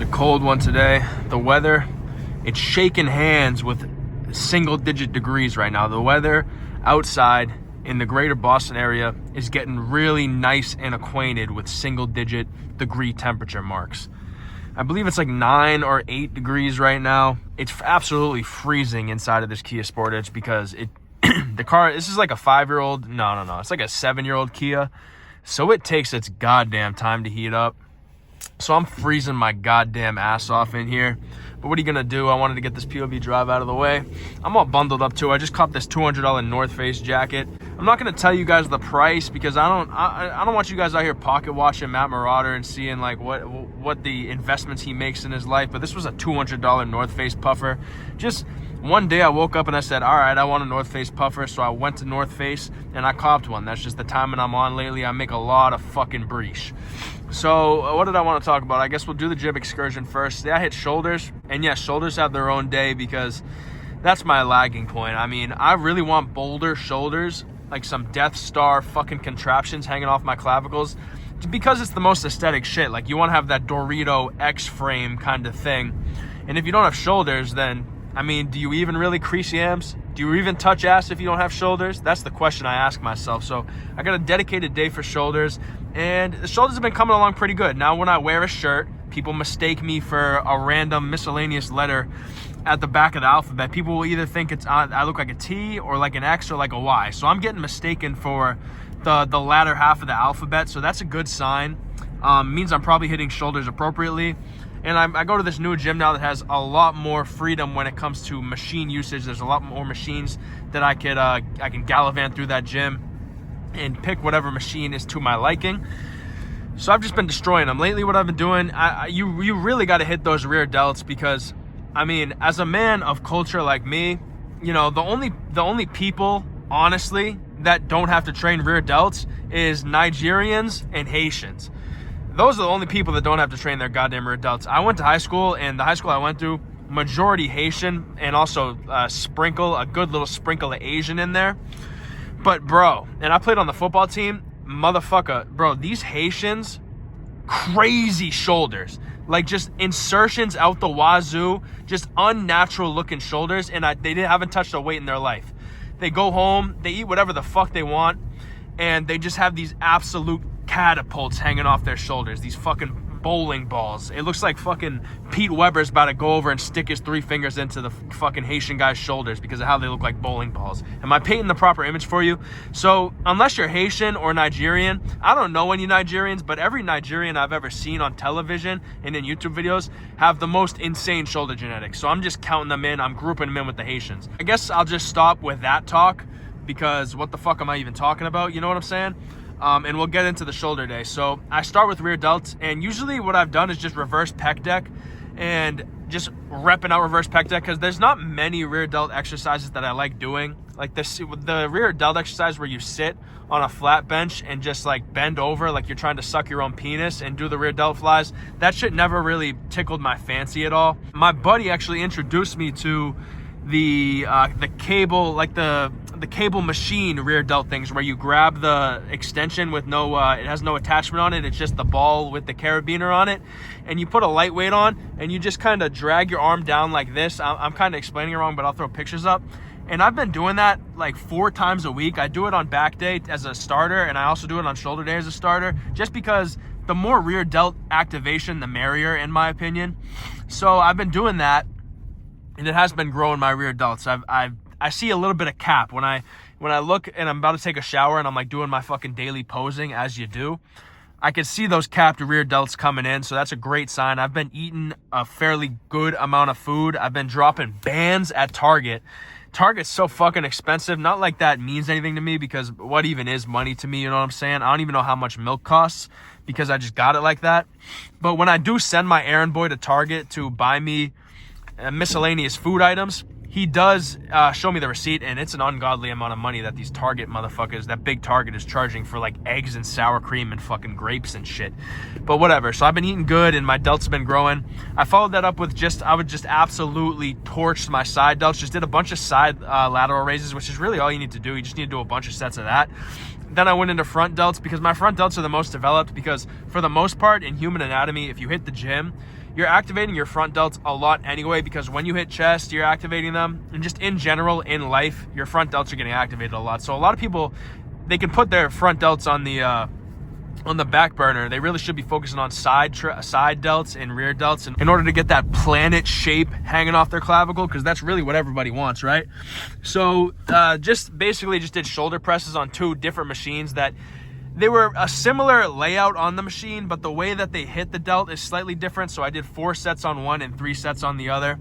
It's a cold one today. The weather, it's shaking hands with single-digit degrees right now. The weather outside in the greater Boston area is getting really nice and acquainted with single-digit degree temperature marks. I believe it's like 9 or 8 degrees right now. It's absolutely freezing inside of this Kia Sportage because the car, this is like a 5-year-old. No. It's like a 7-year-old Kia. So it takes its goddamn time to heat up. So I'm freezing my goddamn ass off in here. But what are you gonna do? I wanted to get this POV drive out of the way. I'm all bundled up too. I just copped this $200 North Face jacket. I'm not gonna tell you guys the price because I don't want you guys out here pocket watching MattMarauder and seeing like what the investments he makes in his life. But this was a $200 North Face puffer. Just one day I woke up and I said, all right, I want a North Face puffer. So I went to North Face and I copped one. That's just the timing I'm on lately. I make a lot of fucking breach. So what did I want to talk about? I guess we'll do the jib excursion first. Today I hit shoulders. And yes, shoulders have their own day because that's my lagging point. I mean, I really want bolder shoulders, like some Death Star fucking contraptions hanging off my clavicles, because it's the most aesthetic shit. Like, you want to have that Dorito X-frame kind of thing. And if you don't have shoulders, then, I mean, do you even really crease yams? Do you even touch ass if you don't have shoulders? That's the question I ask myself. So I got a dedicated day for shoulders, and the shoulders have been coming along pretty good. Now when I wear a shirt, people mistake me for a random miscellaneous letter at the back of the alphabet. People will either think I look like a T or like an X or like a Y. So I'm getting mistaken for the latter half of the alphabet. So that's a good sign. Means I'm probably hitting shoulders appropriately. And I go to this new gym now that has a lot more freedom when it comes to machine usage. There's a lot more machines that I can gallivant through that gym and pick whatever machine is to my liking. So I've just been destroying them. Lately, what I've been doing, you really got to hit those rear delts because, I mean, as a man of culture like me, you know, the only people, honestly, that don't have to train rear delts is Nigerians and Haitians. Those are the only people that don't have to train their goddamn rear delts. I went to high school, and the high school I went to, majority Haitian, and also a good little sprinkle of Asian in there. But bro, and I played on the football team, motherfucker, bro, these Haitians, crazy shoulders. Like just insertions out the wazoo, just unnatural looking shoulders, and they haven't touched a weight in their life. They go home, they eat whatever the fuck they want, and they just have these absolute catapults hanging off their shoulders, these fucking bowling balls. It looks like fucking Pete Weber's about to go over and stick his 3 fingers into the fucking Haitian guy's shoulders because of how they look like bowling balls. Am I painting the proper image for you? So unless you're Haitian or Nigerian, I don't know any Nigerians, but every Nigerian I've ever seen on television and in YouTube videos have the most insane shoulder genetics. So I'm just counting them in. I'm grouping them in with the Haitians. I guess I'll just stop with that talk because what the fuck am I even talking about? You know what I'm saying? And we'll get into the shoulder day. So I start with rear delts, and usually what I've done is just reverse pec deck and just repping out reverse pec deck because there's not many rear delt exercises that I like doing. Like the rear delt exercise where you sit on a flat bench and just like bend over like you're trying to suck your own penis and do the rear delt flies. That shit never really tickled my fancy at all. My buddy actually introduced me to the cable, like the cable machine rear delt things where you grab the extension with no it has no attachment on it. It's just the ball with the carabiner on it, and you put a lightweight on and you just kind of drag your arm down like this. I'm kind of explaining it wrong, but I'll throw pictures up. And I've been doing that like 4 times a week. I do it on back day as a starter, and I also do it on shoulder day as a starter, just because the more rear delt activation, the merrier, in my opinion. So I've been doing that, and it has been growing my rear delts. I see a little bit of cap when I look and I'm about to take a shower and I'm like doing my fucking daily posing as you do. I can see those capped rear delts coming in, so that's a great sign. I've been eating a fairly good amount of food. I've been dropping bands at Target. Target's so fucking expensive. Not like that means anything to me because what even is money to me, you know what I'm saying? I don't even know how much milk costs because I just got it like that. But when I do send my errand boy to Target to buy me miscellaneous food items, he does show me the receipt, and it's an ungodly amount of money that these Target motherfuckers, that big Target is charging for like eggs and sour cream and fucking grapes and shit. But whatever. So I've been eating good and my delts have been growing. I followed that up with I would just absolutely torch my side delts. Just did a bunch of side lateral raises, which is really all you need to do. You just need to do a bunch of sets of that. Then I went into front delts because my front delts are the most developed, because for the most part in human anatomy, if you hit the gym, you're activating your front delts a lot anyway, because when you hit chest, you're activating them. And just in general, in life, your front delts are getting activated a lot. So a lot of people, they can put their front delts on the back burner. They really should be focusing on side delts and rear delts in order to get that planet shape hanging off their clavicle, because that's really what everybody wants, right? So just did shoulder presses on 2 different machines that they were a similar layout on the machine, but the way that they hit the delt is slightly different. So I did 4 sets on one and 3 sets on the other.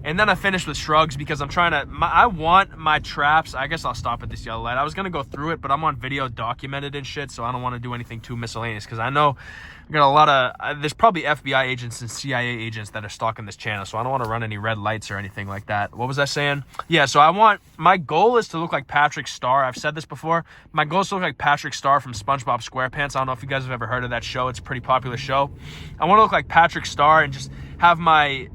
And then I finished with shrugs because I want my traps. I guess I'll stop at this yellow light. I was going to go through it, but I'm on video documented and shit, so I don't want to do anything too miscellaneous, because I know I got a lot of, there's probably FBI agents and CIA agents that are stalking this channel, so I don't want to run any red lights or anything like that. What was I saying? Yeah, so my goal is to look like Patrick Star. I've said this before. My goal is to look like Patrick Star from SpongeBob SquarePants. I don't know if you guys have ever heard of that show. It's a pretty popular show. I want to look like Patrick Star and just have my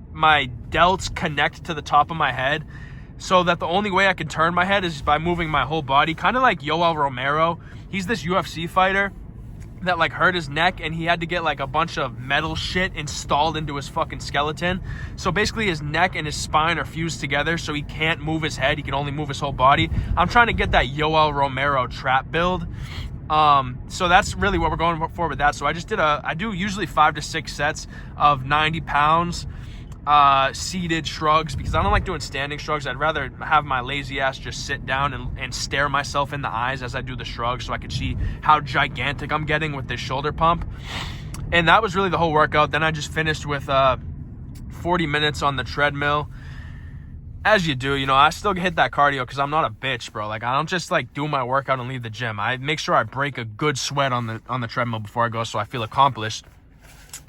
delts connect to the top of my head, so that the only way I can turn my head is by moving my whole body, kind of like Yoel Romero. He's this UFC fighter that like hurt his neck, and he had to get like a bunch of metal shit installed into his fucking skeleton. So basically his neck and his spine are fused together, so he can't move his head. He can only move his whole body. I'm trying to get that Yoel Romero trap build. So that's really what we're going for with that. So I do usually 5 to 6 sets of 90 pounds seated shrugs, because I don't like doing standing shrugs. I'd rather have my lazy ass just sit down and stare myself in the eyes as I do the shrugs, so I can see how gigantic I'm getting with this shoulder pump. And that was really the whole workout. Then I just finished with 40 minutes on the treadmill. As you do, I still hit that cardio because I'm not a bitch, bro. Like, I don't just like do my workout and leave the gym. I make sure I break a good sweat on the treadmill before I go, so I feel accomplished.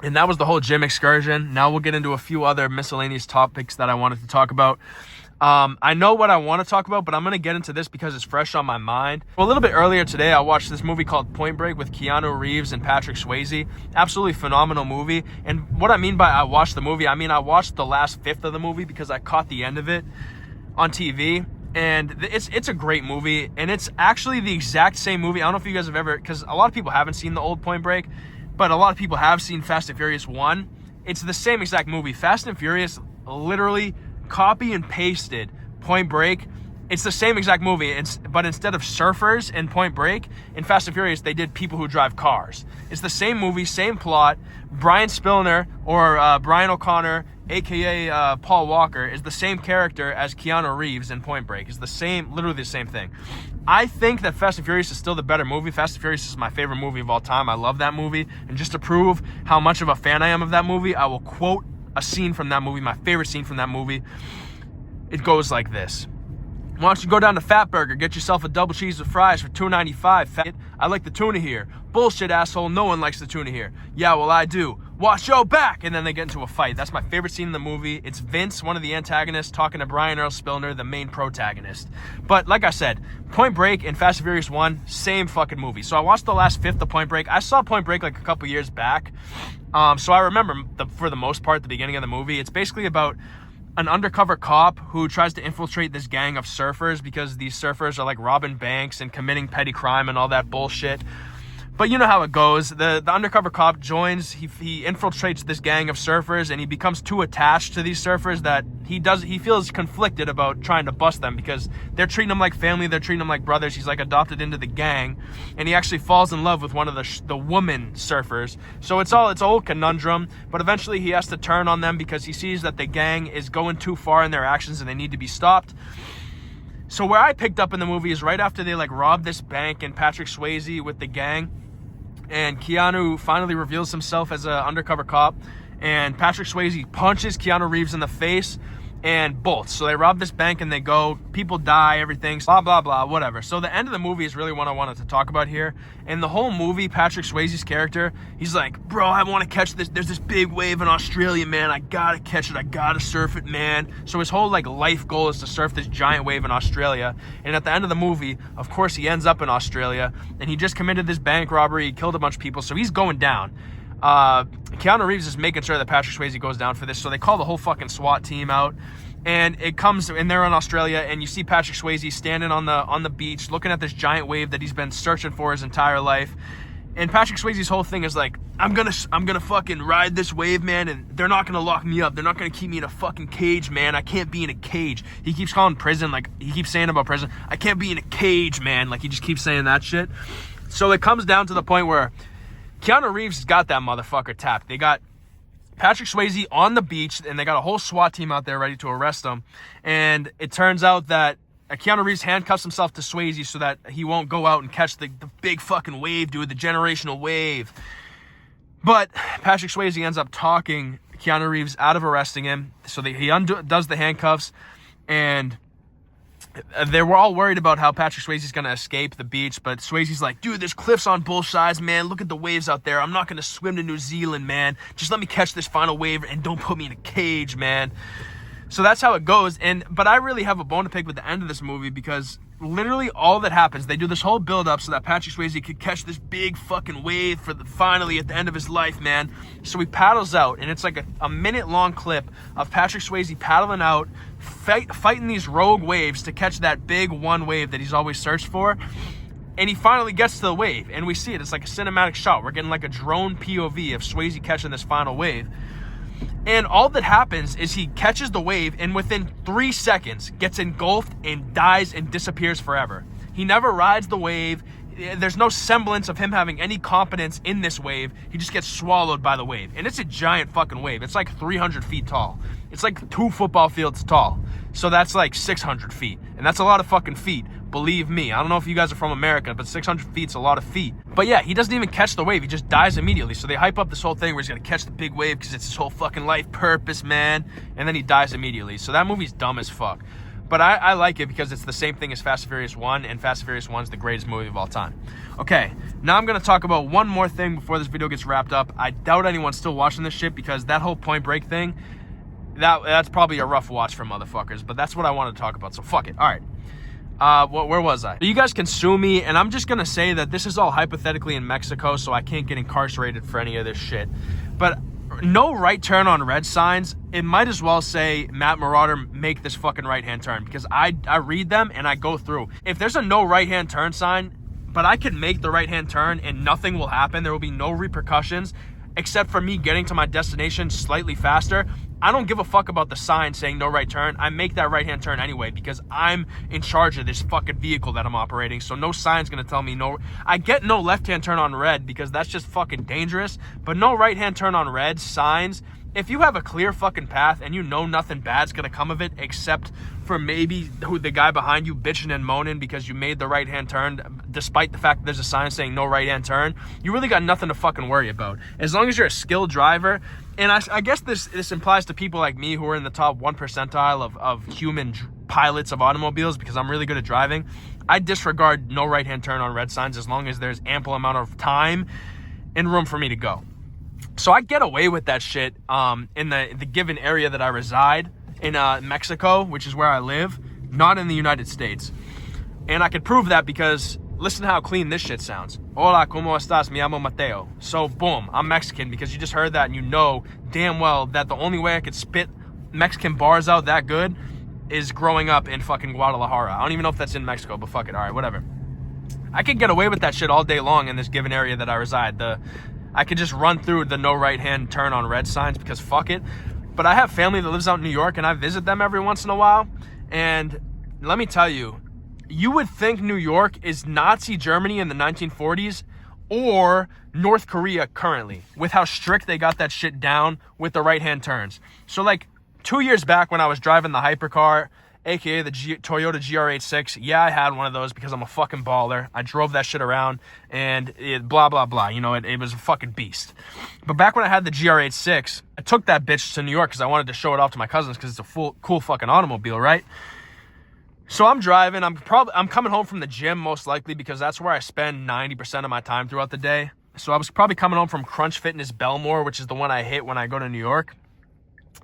And that was the whole gym excursion. Now we'll get into a few other miscellaneous topics that I wanted to talk about. I know what I want to talk about, but I'm going to get into this because it's fresh on my mind. Well, a little bit earlier today, I watched this movie called Point Break with Keanu Reeves and Patrick Swayze. Absolutely phenomenal movie. And what I mean by I watched the movie, I mean I watched the last fifth of the movie because I caught the end of it on TV. And it's a great movie. And it's actually the exact same movie. I don't know if you guys have ever, because a lot of people haven't seen the old Point Break, but a lot of people have seen Fast and Furious 1. It's the same exact movie. Fast and Furious literally copy and pasted Point Break. It's the same exact movie, but instead of surfers in Point Break, in Fast and Furious, they did people who drive cars. It's the same movie, same plot. Brian Spillner, or Brian O'Connor, a.k.a. Paul Walker, is the same character as Keanu Reeves in Point Break. It's the same, literally the same thing. I think that Fast and Furious is still the better movie. Fast and Furious is my favorite movie of all time. I love that movie. And just to prove how much of a fan I am of that movie, I will quote a scene from that movie, my favorite scene from that movie. It goes like this. Why don't you go down to Fat Burger, get yourself a double cheese with fries for $2.95. Fat, I like the tuna here. Bullshit, asshole. No one likes the tuna here. Yeah, well, I do. Watch your back. And then they get into a fight. That's my favorite scene in the movie. It's Vince, one of the antagonists, talking to Brian Earl Spillner, the main protagonist. But like I said, Point Break and Fast and Furious 1, same fucking movie. So I watched the last fifth of Point Break. I saw Point Break like a couple years back. So I remember, for the most part, the beginning of the movie. It's basically about an undercover cop who tries to infiltrate this gang of surfers, because these surfers are like robbing banks and committing petty crime and all that bullshit. But you know how it goes. The undercover cop joins, he infiltrates this gang of surfers, and he becomes too attached to these surfers that he feels conflicted about trying to bust them, because they're treating him like family, they're treating him like brothers. He's like adopted into the gang, and he actually falls in love with one of the woman surfers. So it's a whole conundrum, but eventually he has to turn on them because he sees that the gang is going too far in their actions and they need to be stopped. So where I picked up in the movie is right after they like rob this bank, and Patrick Swayze with the gang, and Keanu finally reveals himself as an undercover cop, and Patrick Swayze punches Keanu Reeves in the face and bolts. So they rob this bank and they go, people die, everything, blah, blah, blah, whatever. So the end of the movie is really what I wanted to talk about here. And the whole movie, Patrick Swayze's character, he's like, bro, I want to catch this. There's this big wave in Australia, man. I got to catch it. I got to surf it, man. So his whole like life goal is to surf this giant wave in Australia. And at the end of the movie, of course, he ends up in Australia, and he just committed this bank robbery. He killed a bunch of people. So he's going down. Keanu Reeves is making sure that Patrick Swayze goes down for this. So they call the whole fucking SWAT team out, And it comes, and they're in Australia, and you see Patrick Swayze standing on the beach looking at this giant wave that he's been searching for his entire life. And Patrick Swayze's whole thing is like, I'm gonna fucking ride this wave, man, and they're not gonna lock me up. They're not gonna keep me in a fucking cage, man. I can't be in a cage. He keeps calling prison, like, he keeps saying about prison, I can't be in a cage, man. Like, he just keeps saying that shit. So it comes down to the point where Keanu Reeves has got that motherfucker tapped. They got Patrick Swayze on the beach, and they got a whole SWAT team out there ready to arrest him. And it turns out that Keanu Reeves handcuffs himself to Swayze so that he won't go out and catch the big fucking wave, dude, the generational wave. But Patrick Swayze ends up talking Keanu Reeves out of arresting him. So he does the handcuffs, and they were all worried about how Patrick Swayze's going to escape the beach. But Swayze's like, dude, there's cliffs on both sides, man. Look at the waves out there. I'm not going to swim to New Zealand, man. Just let me catch this final wave and don't put me in a cage, man. So that's how it goes. But I really have a bone to pick with the end of this movie, because literally all that happens, they do this whole build up so that Patrick Swayze could catch this big fucking wave finally at the end of his life, man. So he paddles out, and it's like a minute long clip of Patrick Swayze paddling out, fighting these rogue waves to catch that big one wave that he's always searched for. And he finally gets to the wave, and we see it. It's like a cinematic shot. We're getting like a drone POV of Swayze catching this final wave. And all that happens is he catches the wave, and within 3 seconds gets engulfed and dies and disappears forever. He never rides the wave. There's no semblance of him having any competence in this wave. He just gets swallowed by the wave. And it's a giant fucking wave. It's like 300 feet tall. It's like 2 football fields tall. So that's like 600 feet. And that's a lot of fucking feet. Believe me. I don't know if you guys are from America, but 600 feet's a lot of feet. But yeah, he doesn't even catch the wave. He just dies immediately. So they hype up this whole thing where he's going to catch the big wave because it's his whole fucking life purpose, man. And then he dies immediately. So that movie's dumb as fuck. But I like it because it's the same thing as Fast and Furious 1, and Fast and Furious 1 is the greatest movie of all time. Okay, now I'm going to talk about one more thing before this video gets wrapped up. I doubt anyone's still watching this shit, because that whole Point Break thing, that's probably a rough watch for motherfuckers, but that's what I wanted to talk about, so fuck it. All right. Where was I? You guys can sue me, and I'm just going to say that this is all hypothetically in Mexico, so I can't get incarcerated for any of this shit. But no right turn on red signs, it might as well say, MattMarauder, make this fucking right-hand turn, because I read them and I go through. If there's a no right-hand turn sign, but I can make the right-hand turn and nothing will happen, there will be no repercussions, except for me getting to my destination slightly faster, I don't give a fuck about the sign saying no right turn. I make that right-hand turn anyway, because I'm in charge of this fucking vehicle that I'm operating, so no sign's gonna tell me no. I get no left-hand turn on red because that's just fucking dangerous, but no right-hand turn on red signs, if you have a clear fucking path and you know nothing bad's gonna come of it except for maybe the guy behind you bitching and moaning because you made the right-hand turn despite the fact that there's a sign saying no right-hand turn, you really got nothing to fucking worry about. As long as you're a skilled driver, and I guess this implies to people like me who are in the top 1 percentile of human pilots of automobiles, because I'm really good at driving, I disregard no right-hand turn on red signs as long as there's ample amount of time and room for me to go. So I get away with that shit in the given area that I reside in, Mexico, which is where I live, not in the United States. And I can prove that because listen to how clean this shit sounds. Hola, ¿cómo estás? Me llamo Mateo. So boom, I'm Mexican, because you just heard that and you know damn well that the only way I could spit Mexican bars out that good is growing up in fucking Guadalajara. I don't even know if that's in Mexico, but fuck it. All right, whatever. I could get away with that shit all day long in this given area that I reside. I could just run through the no right-hand turn on red signs because fuck it. But I have family that lives out in New York, and I visit them every once in a while. And let me tell you, you would think New York is Nazi Germany in the 1940s or North Korea currently, with how strict they got that shit down with the right-hand turns. So like 2 years back when I was driving the hypercar, aka the Toyota GR86, yeah, I had one of those because I'm a fucking baller. I drove that shit around and blah, blah, blah. You know, it was a fucking beast. But back when I had the GR86, I took that bitch to New York because I wanted to show it off to my cousins because it's a cool fucking automobile, right? So I'm driving. I'm coming home from the gym most likely because that's where I spend 90% of my time throughout the day. So I was probably coming home from Crunch Fitness Belmore, which is the one I hit when I go to New York.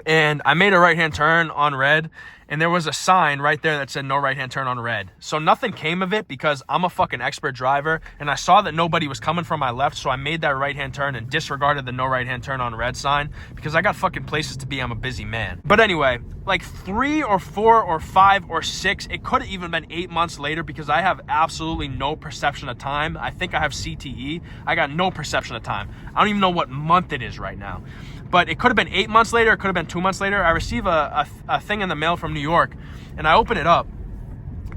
and I made a right-hand turn on red, and there was a sign right there that said no right-hand turn on red. So nothing came of it because I'm a fucking expert driver, and I saw that nobody was coming from my left, so I made that right-hand turn and disregarded the no right-hand turn on red sign because I got fucking places to be. I'm a busy man. But anyway, like 3 or 4 or 5 or 6, it could have even been 8 months later because I have absolutely no perception of time. I think I have CTE. I got no perception of time. I don't even know what month it is right now. But it could have been 8 months later. It could have been 2 months later. I receive a thing in the mail from New York, and I open it up,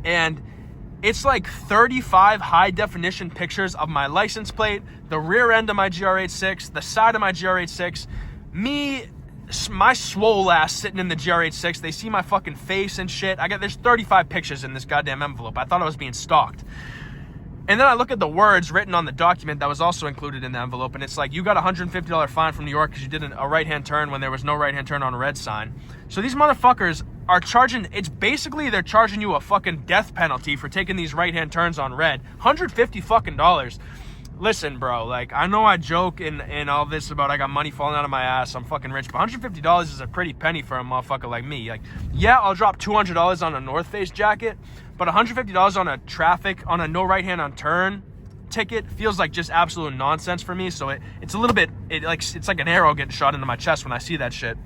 and it's like 35 high-definition pictures of my license plate, the rear end of my GR86, the side of my GR86, me, my swole ass sitting in the GR86. They see my fucking face and shit. There's 35 pictures in this goddamn envelope. I thought I was being stalked. And then I look at the words written on the document that was also included in the envelope, and it's like, you got a $150 fine from New York because you did a right-hand turn when there was no right-hand turn on a red sign. So these motherfuckers are charging, it's basically they're charging you a fucking death penalty for taking these right-hand turns on red. $150 fucking dollars. Listen, bro, like, I know I joke and all this about I got money falling out of my ass, I'm fucking rich, but $150 is a pretty penny for a motherfucker like me. Like, yeah, I'll drop $200 on a North Face jacket, but $150 on a no right-hand on turn ticket feels like just absolute nonsense for me. So it's a little bit, it's like an arrow getting shot into my chest when I see that shit.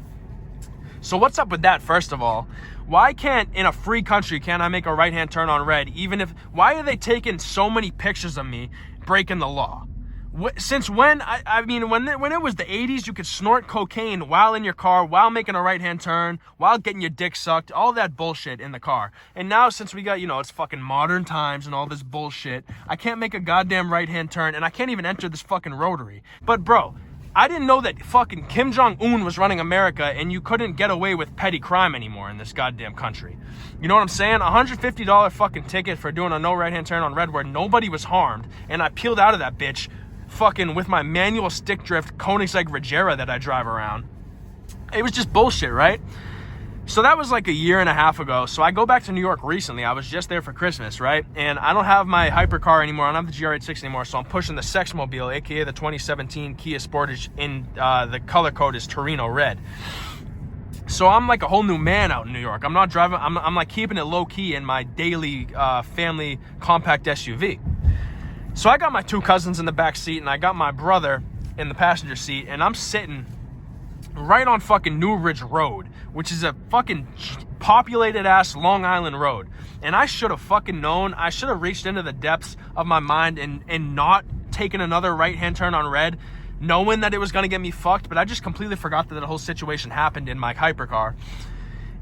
So what's up with that, first of all? Why can't, in a free country, can't I make a right-hand turn on red, even if, why are they taking so many pictures of me breaking the law? Since when? I mean, when it was the 80s, you could snort cocaine while in your car, while making a right-hand turn, while getting your dick sucked, all that bullshit in the car. And now, since we got, it's fucking modern times and all this bullshit, I can't make a goddamn right-hand turn, and I can't even enter this fucking rotary. But, bro, I didn't know that fucking Kim Jong-un was running America, and you couldn't get away with petty crime anymore in this goddamn country. You know what I'm saying? $150 fucking ticket for doing a no right-hand turn on red where nobody was harmed, and I peeled out of that bitch fucking with my manual stick drift Koenigsegg Regera that I drive around. It was just bullshit, right? So that was like a year and a half ago. So I go back to New York recently. I was just there for Christmas, right? And I don't have my hypercar anymore. I don't have the GR86 anymore. So I'm pushing the Sexmobile, aka the 2017 Kia Sportage, in the color code is Torino Red. So I'm like a whole new man out in New York. I'm not driving, I'm like keeping it low key in my daily family compact SUV. So I got my 2 cousins in the back seat, and I got my brother in the passenger seat, and I'm sitting right on fucking New Ridge Road, which is a fucking populated ass Long Island road. And I should have fucking known. I should have reached into the depths of my mind and not taken another right-hand turn on red, knowing that it was gonna get me fucked. But I just completely forgot that the whole situation happened in my hypercar.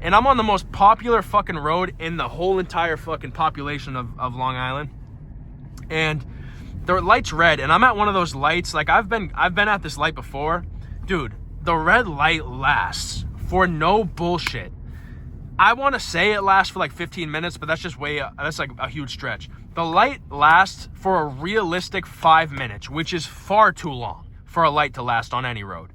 And I'm on the most popular fucking road in the whole entire fucking population of Long Island. And the light's red, and I'm at one of those lights. Like, I've been at this light before. Dude, the red light lasts for no bullshit. I want to say it lasts for like 15 minutes, but that's just that's like a huge stretch. The light lasts for a realistic 5 minutes, which is far too long for a light to last on any road.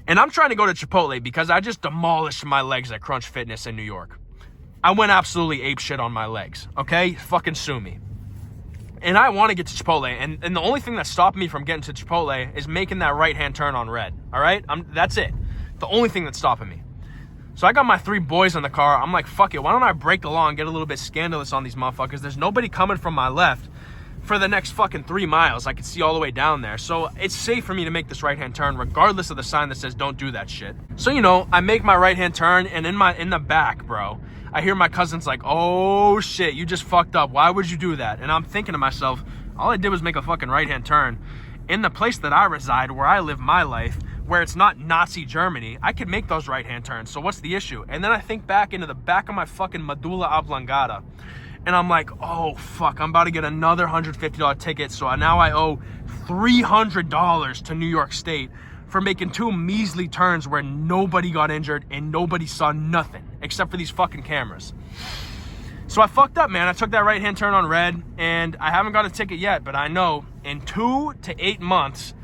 And I'm trying to go to Chipotle because I just demolished my legs at Crunch Fitness in New York. I went absolutely ape shit on my legs, okay? Fucking sue me. And I want to get to Chipotle, and the only thing that's stopping me from getting to Chipotle is making that right-hand turn on red, all right? That's it. The only thing that's stopping me. So I got my 3 boys in the car. I'm like, fuck it. Why don't I break the law and get a little bit scandalous on these motherfuckers? There's nobody coming from my left for the next fucking 3 miles. I can see all the way down there. So it's safe for me to make this right-hand turn regardless of the sign that says don't do that shit. So, I make my right-hand turn, and in the back, bro, I hear my cousins like, oh shit, you just fucked up. Why would you do that? And I'm thinking to myself, all I did was make a fucking right-hand turn. In the place that I reside, where I live my life, where it's not Nazi Germany, I could make those right-hand turns. So what's the issue? And then I think back into the back of my fucking medulla oblongata. And I'm like, oh fuck, I'm about to get another $150 ticket. So now I owe $300 to New York State for making 2 measly turns where nobody got injured and nobody saw nothing except for these fucking cameras. So I fucked up, man. I took that right-hand turn on red, and I haven't got a ticket yet, but I know in 2 to 8 months,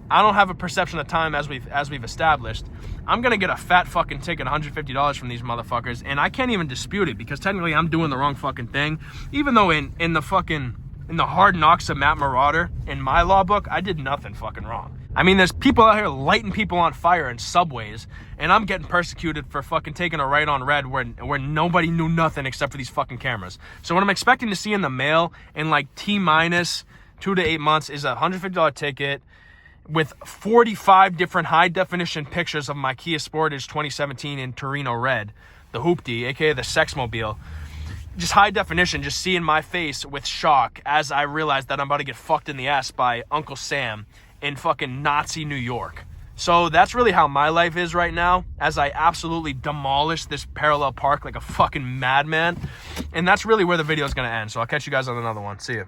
I don't have a perception of time as we've established. I'm gonna get a fat fucking ticket, $150 from these motherfuckers, and I can't even dispute it because technically I'm doing the wrong fucking thing. Even though in the hard knocks of MattMarauder, in my law book, I did nothing fucking wrong. I mean, there's people out here lighting people on fire in subways, and I'm getting persecuted for fucking taking a right on red where nobody knew nothing except for these fucking cameras. So what I'm expecting to see in the mail in like T-minus 2 to 8 months is a $150 ticket with 45 different high-definition pictures of my Kia Sportage 2017 in Torino red, the Hoopty, aka the Sexmobile. Just high definition, just seeing my face with shock as I realize that I'm about to get fucked in the ass by Uncle Sam in fucking Nazi New York. So that's really how my life is right now, as I absolutely demolish this parallel park like a fucking madman. And that's really where the video is going to end. So I'll catch you guys on another one. See you.